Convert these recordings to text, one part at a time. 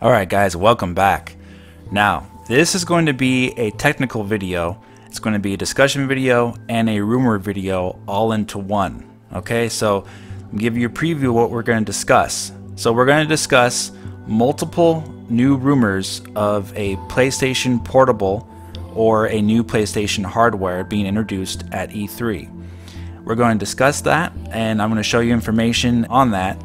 Alright guys, welcome back. Now, this is going to be a technical video. It's going to be a discussion video and a rumor video all into one. Okay, so I'll give you a preview of what we're going to discuss. So we're going to discuss multiple new rumors of a PlayStation Portable or a new PlayStation hardware being introduced at E3. We're going to discuss that, and I'm going to show you information on that.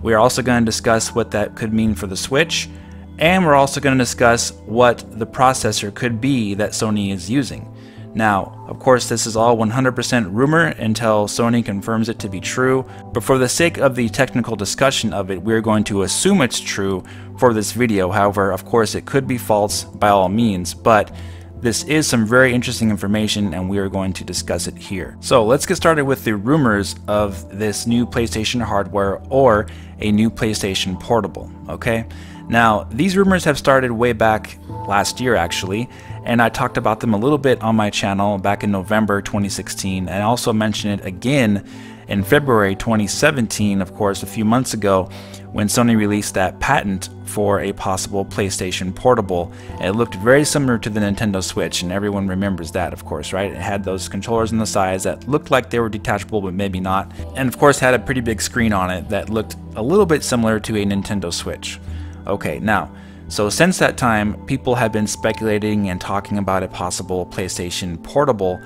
We're also going to discuss what that could mean for the Switch, and we're also going to discuss what the processor could be that Sony is using. Now, of course, this is all 100% rumor until Sony confirms it to be true, but for the sake of the technical discussion of it, we're going to assume it's true for this video. However, of course, it could be false by all means, but this is some very interesting information and we are going to discuss it here. So let's get started with the rumors of this new PlayStation hardware or a new PlayStation Portable, okay? Now, these rumors have started way back last year actually, and I talked about them a little bit on my channel back in November 2016, and I also mentioned it again in February 2017, of course, a few months ago, when Sony released that patent for a possible PlayStation Portable. It looked very similar to the Nintendo Switch, and everyone remembers that, of course, right? It had those controllers on the sides that looked like they were detachable, but maybe not, and of course had a pretty big screen on it that looked a little bit similar to a Nintendo Switch. Okay, now, so since that time, people have been speculating and talking about a possible PlayStation Portable,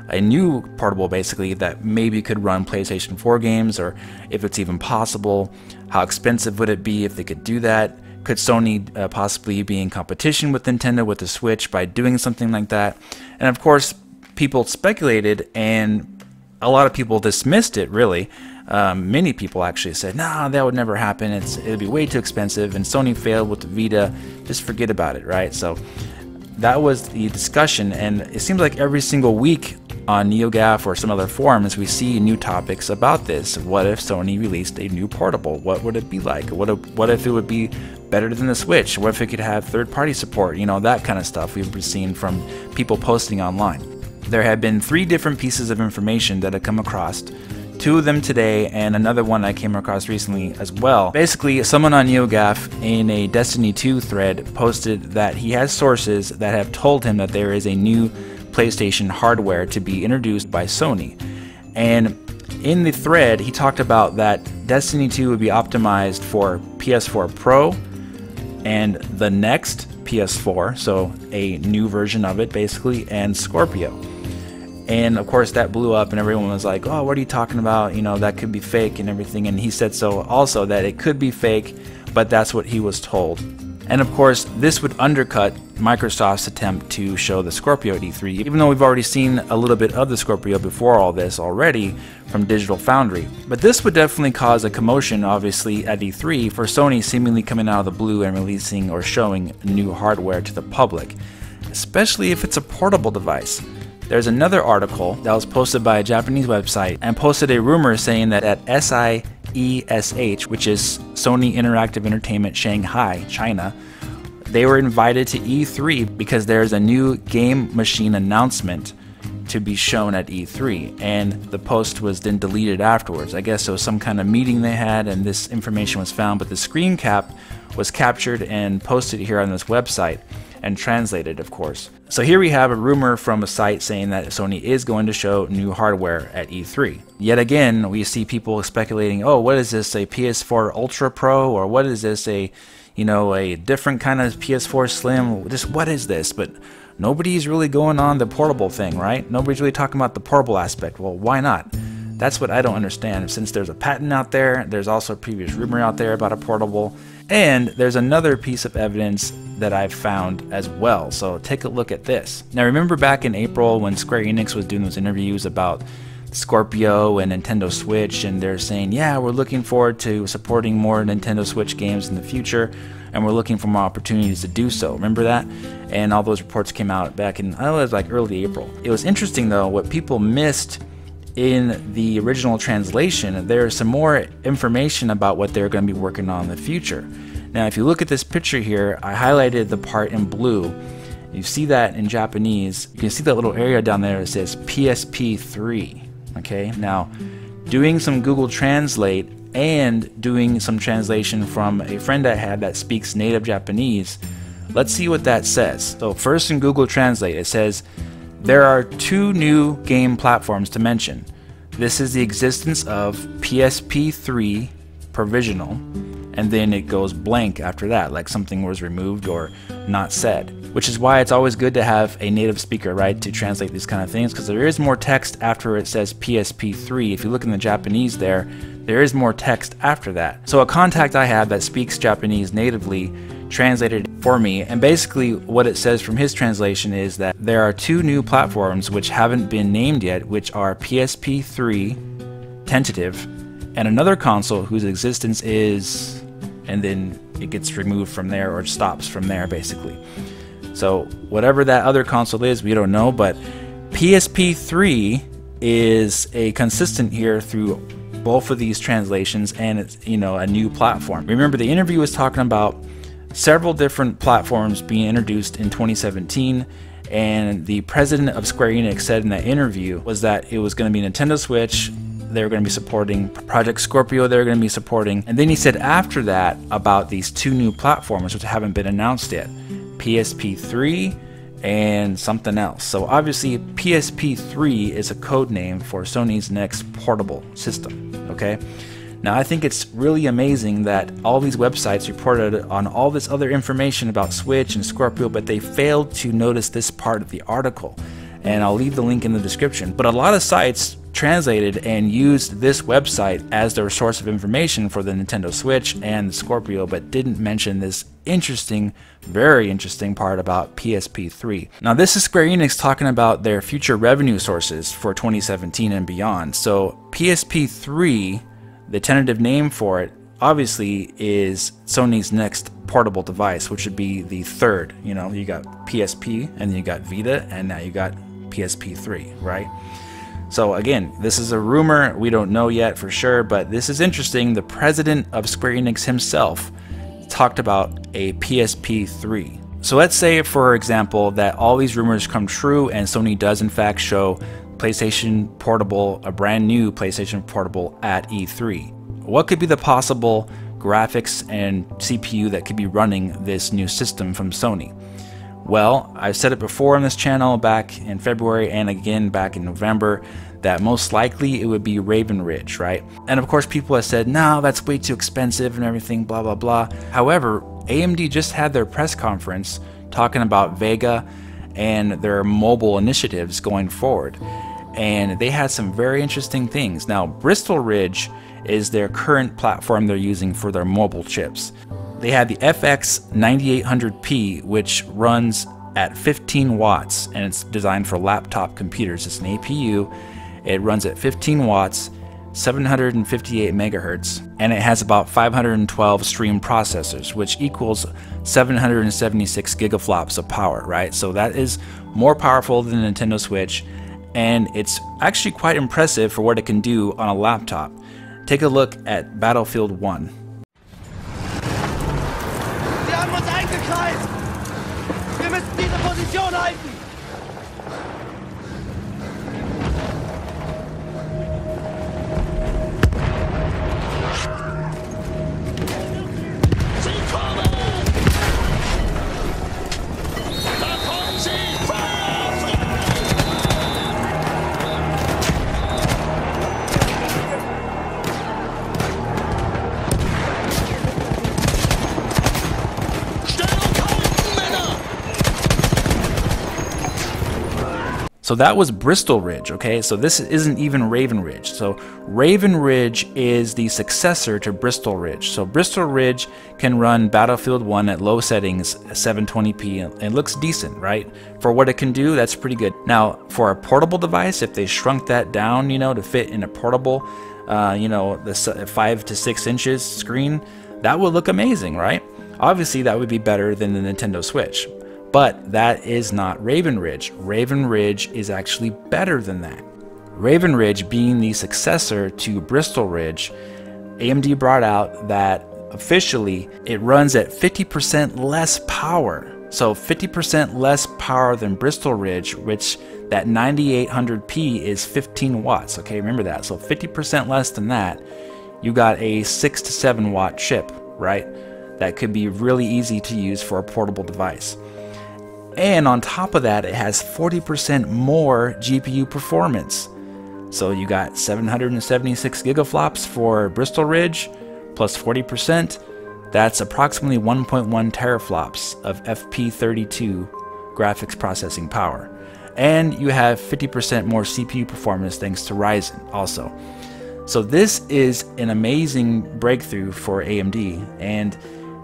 a new portable basically that maybe could run PlayStation 4 games, or if it's even possible, how expensive would it be if they could do that? Could Sony possibly be in competition with Nintendo with the Switch by doing something like that? And of course, people speculated and a lot of people dismissed it, really. Many people actually said, nah, that would never happen, it'd be way too expensive, and Sony failed with the Vita, just forget about it, right? So that was the discussion, and it seems like every single week on NeoGAF or some other forums we see new topics about this. What if Sony released a new portable? What would it be like? What if it would be better than the Switch? What if it could have third-party support? You know, that kind of stuff we've been seeing from people posting online. There have been 3 different pieces of information that I come across. 2 of them today, and another one I came across recently as well. Basically, someone on NeoGAF in a Destiny 2 thread posted that he has sources that have told him that there is a new PlayStation hardware to be introduced by Sony. And in the thread, he talked about that Destiny 2 would be optimized for PS4 Pro and the next PS4, so a new version of it basically, and Scorpio. And of course that blew up and everyone was like, oh, what are you talking about? You know, that could be fake and everything. And he said so also, that it could be fake, but that's what he was told. And of course, this would undercut Microsoft's attempt to show the Scorpio at E3, even though we've already seen a little bit of the Scorpio before all this already from Digital Foundry. But this would definitely cause a commotion, obviously, at E3 for Sony seemingly coming out of the blue and releasing or showing new hardware to the public, especially if it's a portable device. There's another article that was posted by a Japanese website and posted a rumor saying that at SIESH, which is Sony Interactive Entertainment Shanghai, China, they were invited to E3 because there's a new game machine announcement to be shown at E3, and the post was then deleted afterwards. I guess it was some kind of meeting they had and this information was found, but the screen cap was captured and posted here on this website and translated, of course. So here we have a rumor from a site saying that Sony is going to show new hardware at E3. Yet again, we see people speculating, oh, what is this, a PS4 Ultra Pro, or what is this, a different kind of PS4 Slim, just what is this? But nobody's really going on the portable thing, right? Nobody's really talking about the portable aspect. Well, why not? That's what I don't understand. Since there's a patent out there, there's also a previous rumor out there about a portable, and there's another piece of evidence that I've found as well. So take a look at this. Now remember back in April when Square Enix was doing those interviews about Scorpio and Nintendo Switch, and they're saying, yeah, we're looking forward to supporting more Nintendo Switch games in the future, and we're looking for more opportunities to do so. Remember that? And all those reports came out back in, I don't know, it was like early April. It was interesting though, what people missed in the original translation, there's some more information about what they're going to be working on in the future. Now, if you look at this picture here, I highlighted the part in blue. You see that in Japanese. You can see that little area down there that says PSP3. Okay, now doing some Google Translate and doing some translation from a friend I had that speaks native Japanese. Let's see what that says. So first in Google Translate, it says, there are 2 new game platforms to mention. This is the existence of PSP3 provisional, and then it goes blank after that, like something was removed or not said. Which is why it's always good to have a native speaker, right, to translate these kind of things, because there is more text after it says PSP3. If you look in the Japanese there is more text after that. So a contact I have that speaks Japanese natively translated it for me, and basically what it says from his translation is that there are 2 new platforms which haven't been named yet, which are PSP3 tentative and another console whose existence is, and then it gets removed from there or stops from there basically. So whatever that other console is, we don't know, but PSP3 is a consistent here through both of these translations, and it's, you know, a new platform. Remember, the interview was talking about several different platforms being introduced in 2017, and the president of Square Enix said in that interview was that it was going to be Nintendo Switch, they were going to be supporting Project Scorpio, they were going to be supporting, and then he said after that about these 2 new platforms which haven't been announced yet, PSP3 and something else. So obviously PSP3 is a code name for Sony's next portable system, okay? Now I think it's really amazing that all these websites reported on all this other information about Switch and Scorpio, but they failed to notice this part of the article. And I'll leave the link in the description. But a lot of sites translated and used this website as their source of information for the Nintendo Switch and the Scorpio, but didn't mention this interesting, very interesting part about PSP3. Now this is Square Enix talking about their future revenue sources for 2017 and beyond. So PSP3, the tentative name for it, obviously is Sony's next portable device, which would be the 3rd. You know, you got PSP, and then you got Vita, and now you got PSP3, right? So again, this is a rumor, we don't know yet for sure, but this is interesting. The president of Square Enix himself talked about a PSP3. So let's say, for example, that all these rumors come true and Sony does in fact show PlayStation Portable, a brand new PlayStation Portable at E3. What could be the possible graphics and CPU that could be running this new system from Sony? Well, I've said it before on this channel back in February and again back in November that most likely it would be Raven Ridge, right? And of course people have said, no, that's way too expensive and everything, blah, blah, blah. However, AMD just had their press conference talking about Vega and their mobile initiatives going forward. And they had some very interesting things. Now, Bristol Ridge is their current platform they're using for their mobile chips. They have the FX 9800P, which runs at 15 watts, and it's designed for laptop computers. It's an APU. It runs at 15 watts, 758 megahertz, and it has about 512 stream processors, which equals 776 gigaflops of power, right? So that is more powerful than the Nintendo Switch, and it's actually quite impressive for what it can do on a laptop. Take a look at Battlefield 1. Sie haben uns eingekreist! Wir müssen diese Position halten! Sie kommen! Da kommen sie! Feuer! So that was Bristol Ridge, okay? So this isn't even Raven Ridge. So Raven Ridge is the successor to Bristol Ridge. So Bristol Ridge can run Battlefield 1 at low settings, 720p, and it looks decent, right? For what it can do, that's pretty good. Now, for a portable device, if they shrunk that down, you know, to fit in a portable, you know, the 5 to 6 inches screen, that would look amazing, right? Obviously, that would be better than the Nintendo Switch. But that is not Raven Ridge. Raven Ridge is actually better than that. Raven Ridge being the successor to Bristol Ridge, AMD brought out that officially it runs at 50% less power. So 50% less power than Bristol Ridge, which that 9800P is 15 watts. Okay, remember that. So 50% less than that. you got a 6 to 7 watt chip, right? That could be really easy to use for a portable device. And on top of that, it has 40% more GPU performance. So you got 776 gigaflops for Bristol Ridge plus 40%. That's approximately 1.1 teraflops of FP32 graphics processing power. And you have 50% more CPU performance thanks to Ryzen also. So this is an amazing breakthrough for AMD, and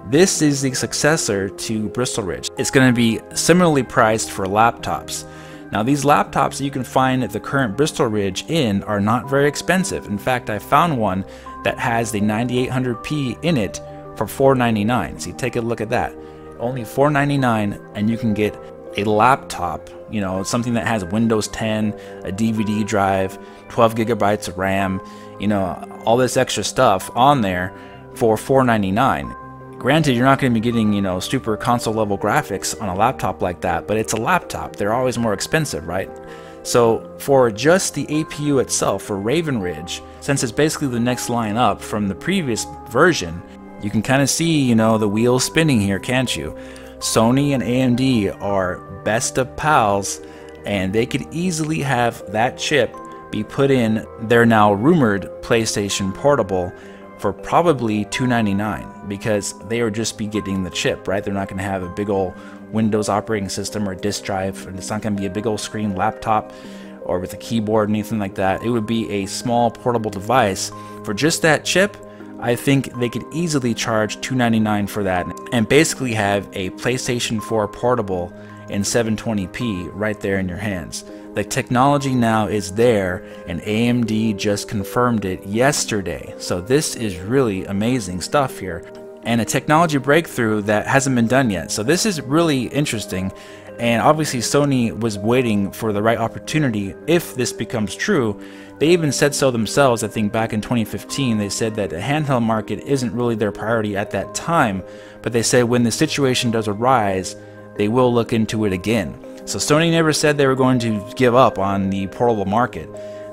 this is the successor to Bristol Ridge. It's going to be similarly priced for laptops. Now these laptops that you can find at the current Bristol Ridge in are not very expensive. In fact, I found one that has the 9800p in it for $499. So you take a look at that. Only $499, and you can get a laptop, you know, something that has Windows 10, a DVD drive, 12 gigabytes of RAM, you know, all this extra stuff on there for $499. Granted, you're not going to be getting, you know, super console level graphics on a laptop like that, but it's a laptop. They're always more expensive, right? So for just the APU itself, for Raven Ridge, since it's basically the next line up from the previous version, you can kind of see, you know, the wheels spinning here, can't you? Sony and AMD are best of pals, and they could easily have that chip be put in their now rumored PlayStation Portable for probably $299, because they would just be getting the chip, right? They're not going to have a big old Windows operating system or disk drive, and it's not going to be a big old screen laptop or with a keyboard or anything like that. It would be a small portable device. For just that chip, I think they could easily charge $299 for that and basically have a PlayStation 4 portable in 720p right there in your hands. The technology now is there, and AMD just confirmed it yesterday. So this is really amazing stuff here, and a technology breakthrough that hasn't been done yet. So this is really interesting, and obviously Sony was waiting for the right opportunity if this becomes true. They even said so themselves. I think back in 2015 they said that the handheld market isn't really their priority at that time, but they said when the situation does arise, they will look into it again. So Sony never said they were going to give up on the portable market.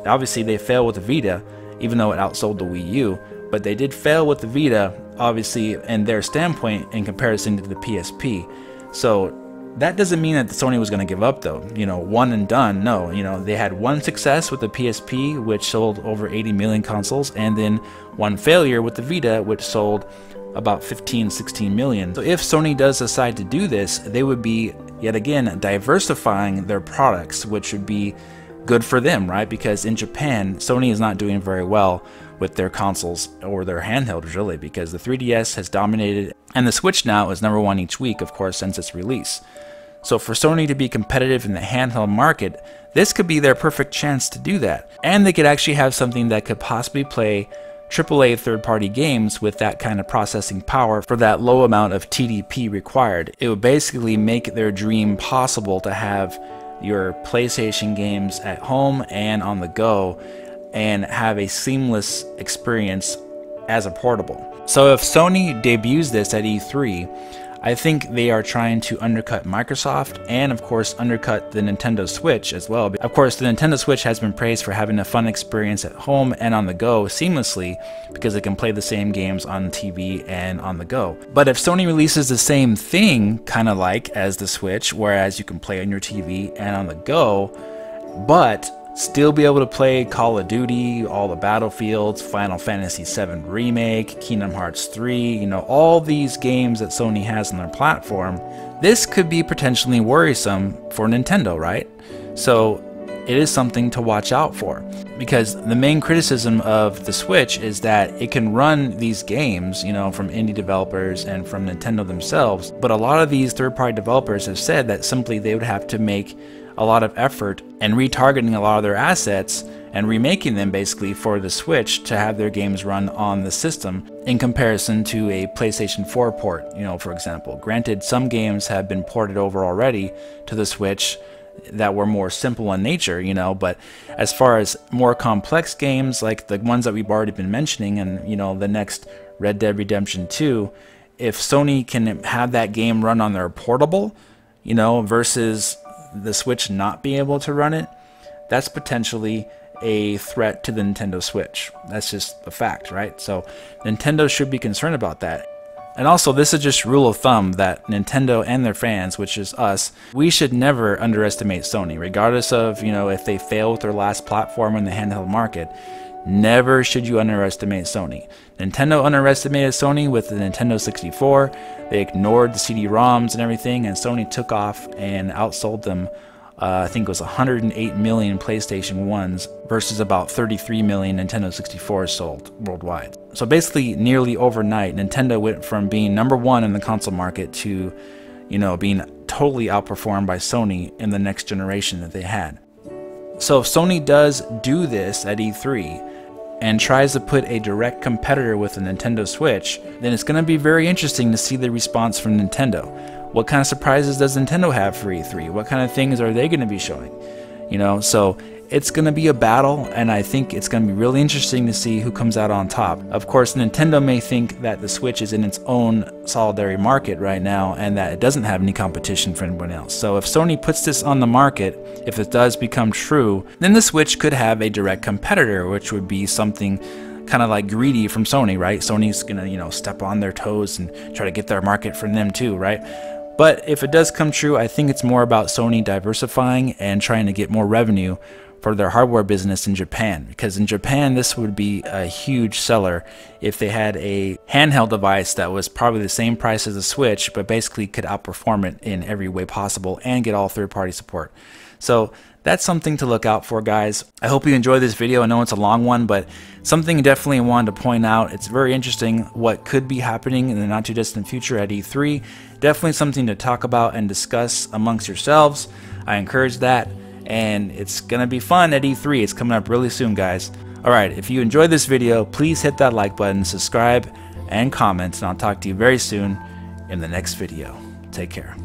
Obviously they failed with the Vita, even though it outsold the Wii U, but they did fail with the Vita, obviously, in their standpoint in comparison to the PSP. So that doesn't mean that Sony was going to give up though, you know, one and done. No, you know, they had one success with the PSP, which sold over 80 million consoles, and then one failure with the Vita, which sold about 15-16 million. So if Sony does decide to do this, they would be yet again diversifying their products, which would be good for them, right? Because in Japan, Sony is not doing very well with their consoles or their handhelds really, because the 3DS has dominated, and the Switch now is #1 each week, of course, since its release. So for Sony to be competitive in the handheld market, this could be their perfect chance to do that. And they could actually have something that could possibly play AAA third-party games with that kind of processing power for that low amount of TDP required. It would basically make their dream possible to have your PlayStation games at home and on the go and have a seamless experience as a portable. So if Sony debuts this at E3, I think they are trying to undercut Microsoft and of course undercut the Nintendo Switch as well. Of course, the Nintendo Switch has been praised for having a fun experience at home and on the go seamlessly because it can play the same games on TV and on the go. But if Sony releases the same thing, kind of like as the Switch, whereas you can play on your TV and on the go, but still be able to play Call of Duty, all the Battlefields, Final Fantasy VII Remake, Kingdom Hearts 3, you know, all these games that Sony has on their platform, this could be potentially worrisome for Nintendo, right? So it is something to watch out for, because the main criticism of the Switch is that it can run these games, you know, from indie developers and from Nintendo themselves, but a lot of these third-party developers have said that simply they would have to make a lot of effort and retargeting a lot of their assets and remaking them basically for the Switch to have their games run on the system in comparison to a PlayStation 4 port, you know, for example. Granted, some games have been ported over already to the Switch that were more simple in nature, you know, but as far as more complex games like the ones that we've already been mentioning and, you know, the next Red Dead Redemption 2, if Sony can have that game run on their portable, you know, versus the Switch not being able to run it, that's potentially a threat to the Nintendo Switch. That's just a fact, right? So Nintendo should be concerned about that. And also, this is just rule of thumb that Nintendo and their fans, which is us, we should never underestimate Sony, regardless of, you know, if they fail with their last platform in the handheld market. Never should you underestimate Sony. Nintendo underestimated Sony with the Nintendo 64. They ignored the CD-ROMs and everything, and Sony took off and outsold them. I think it was 108 million PlayStation 1s versus about 33 million Nintendo 64s sold worldwide. So basically, nearly overnight, Nintendo went from being #1 in the console market to, you know, being totally outperformed by Sony in the next generation that they had. So if Sony does do this at E3 and tries to put a direct competitor with the Nintendo Switch, then it's going to be very interesting to see the response from Nintendo. What kind of surprises does Nintendo have for E3? What kind of things are they going to be showing? You know, so it's going to be a battle, and I think it's going to be really interesting to see who comes out on top. Of course, Nintendo may think that the Switch is in its own solitary market right now and that it doesn't have any competition for anyone else. So if Sony puts this on the market, if it does become true, then the Switch could have a direct competitor, which would be something kind of like greedy from Sony, right? Sony's going to, you know, step on their toes and try to get their market from them too, right? But if it does come true, I think it's more about Sony diversifying and trying to get more revenue for their hardware business in Japan, because in Japan this would be a huge seller if they had a handheld device that was probably the same price as a Switch but basically could outperform it in every way possible and get all third-party support. So that's something to look out for, guys. I hope you enjoyed this video. I know it's a long one, but something definitely wanted to point out. It's very interesting what could be happening in the not too distant future at E3. Definitely something to talk about and discuss amongst yourselves. I encourage that. And it's gonna be fun at E3. It's coming up really soon, guys. Alright, if you enjoyed this video, please hit that like button, subscribe, and comment, and I'll talk to you very soon in the next video. Take care.